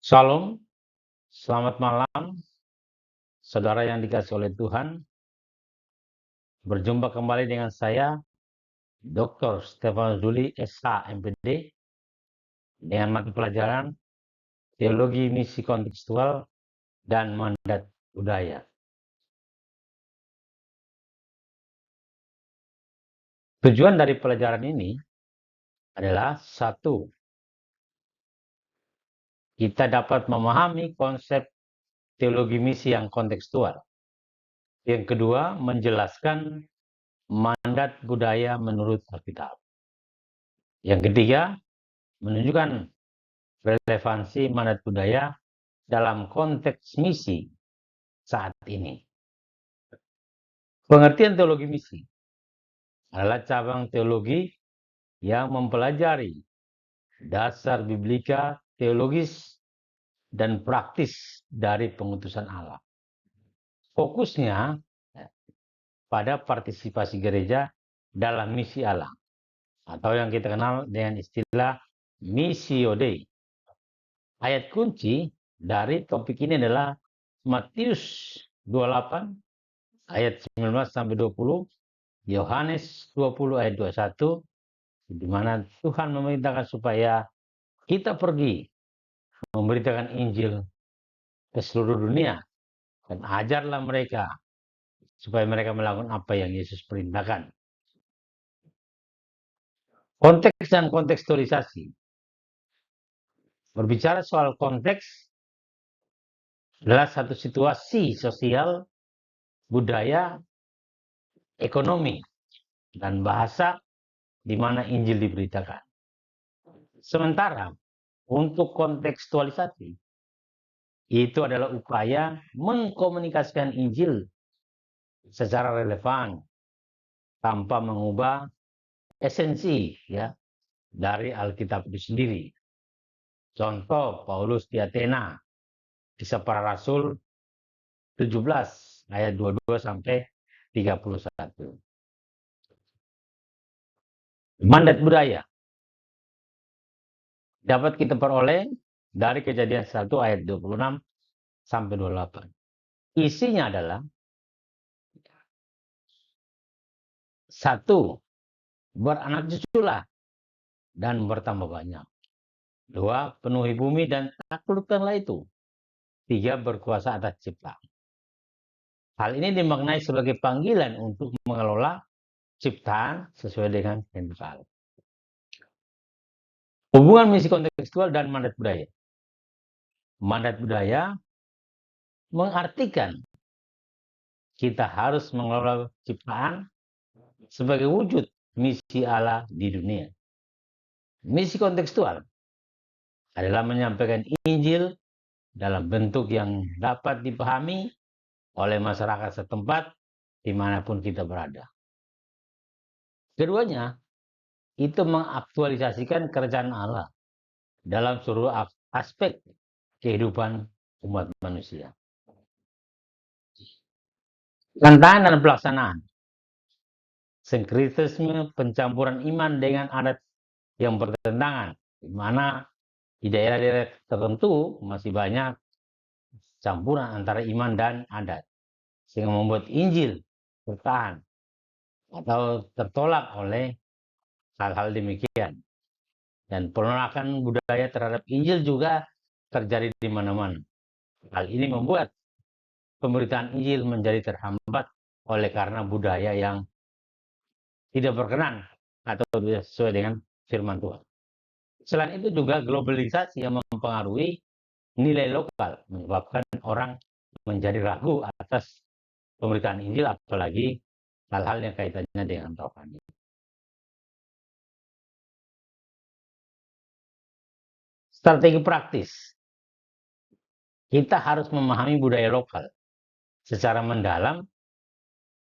Shalom, selamat malam, saudara yang dikasihi oleh Tuhan. Berjumpa kembali dengan saya, Dr. Stefanus Duli, SH, MPD, dengan mata pelajaran Teologi Misi Kontekstual dan Mandat Budaya. Tujuan dari pelajaran ini adalah satu, kita dapat memahami konsep teologi misi yang kontekstual. Yang kedua, menjelaskan mandat budaya menurut Alkitab. Yang ketiga, menunjukkan relevansi mandat budaya dalam konteks misi saat ini. Pengertian teologi misi adalah cabang teologi yang mempelajari dasar biblika, teologis, dan praktis dari pengutusan Allah. Fokusnya pada partisipasi gereja dalam misi Allah, atau yang kita kenal dengan istilah Missio Dei. Ayat kunci dari topik ini adalah Matius 28 ayat 19 sampai 20, Yohanes 20 ayat 21, di mana Tuhan memerintahkan supaya kita pergi memberitakan Injil ke seluruh dunia dan ajarlah mereka supaya mereka melakukan apa yang Yesus perintahkan. Konteks dan kontekstualisasi. Berbicara soal konteks adalah satu situasi sosial, budaya, ekonomi, dan bahasa di mana Injil diberitakan. Sementara untuk kontekstualisasi, itu adalah upaya mengkomunikasikan Injil secara relevan tanpa mengubah esensi dari Alkitab itu sendiri. Contoh Paulus di Athena, Kisah Para Rasul 17 ayat 22 sampai 31. Mandat budaya dapat kita peroleh dari Kejadian 1 ayat 26 sampai 28. Isinya adalah satu, beranak cuculah dan bertambah banyak. Dua, penuhi bumi dan taklukkanlah itu. Tiga, berkuasa atas ciptaan. Hal ini dimaknai sebagai panggilan untuk mengelola ciptaan sesuai dengan kehendak Allah. Hubungan misi kontekstual dan mandat budaya. Mandat budaya mengartikan kita harus mengelola ciptaan sebagai wujud misi Allah di dunia. Misi kontekstual adalah menyampaikan Injil dalam bentuk yang dapat dipahami oleh masyarakat setempat dimanapun kita berada. Keduanya, itu mengaktualisasikan kerajaan Allah dalam seluruh aspek kehidupan umat manusia. Tantangan dan pelaksanaan. Sinkretisme pencampuran iman dengan adat yang bertentangan, di mana di daerah-daerah tertentu masih banyak campuran antara iman dan adat, sehingga membuat Injil bertahan atau tertolak oleh hal-hal demikian. Dan penolakan budaya terhadap Injil juga terjadi di mana-mana. Hal ini membuat pemberitaan Injil menjadi terhambat oleh karena budaya yang tidak berkenan atau tidak sesuai dengan firman Tuhan. Selain itu juga globalisasi yang mempengaruhi nilai lokal, menyebabkan orang menjadi ragu atas pemberitaan Injil, apalagi hal-hal yang kaitannya dengan rohani. Strategi praktis. Kita harus memahami budaya lokal secara mendalam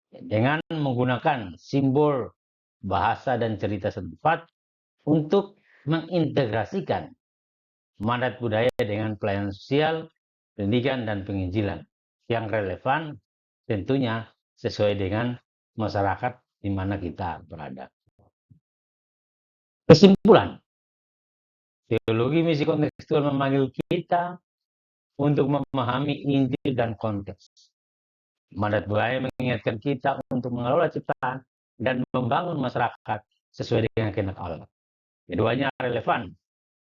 dengan menggunakan simbol, bahasa, dan cerita setempat untuk mengintegrasikan mandat budaya dengan pelayanan sosial, pendidikan, dan penginjilan yang relevan tentunya sesuai dengan masyarakat di mana kita berada. Kesimpulan, teologi misi kontekstual memanggil kita untuk memahami Injil dan konteks. Mandat Buaya mengingatkan kita untuk mengelola ciptaan dan membangun masyarakat sesuai dengan kehendak Allah. Keduanya relevan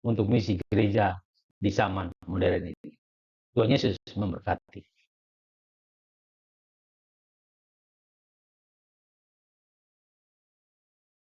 untuk misi gereja di zaman modern ini. Tuhan Yesus memberkati.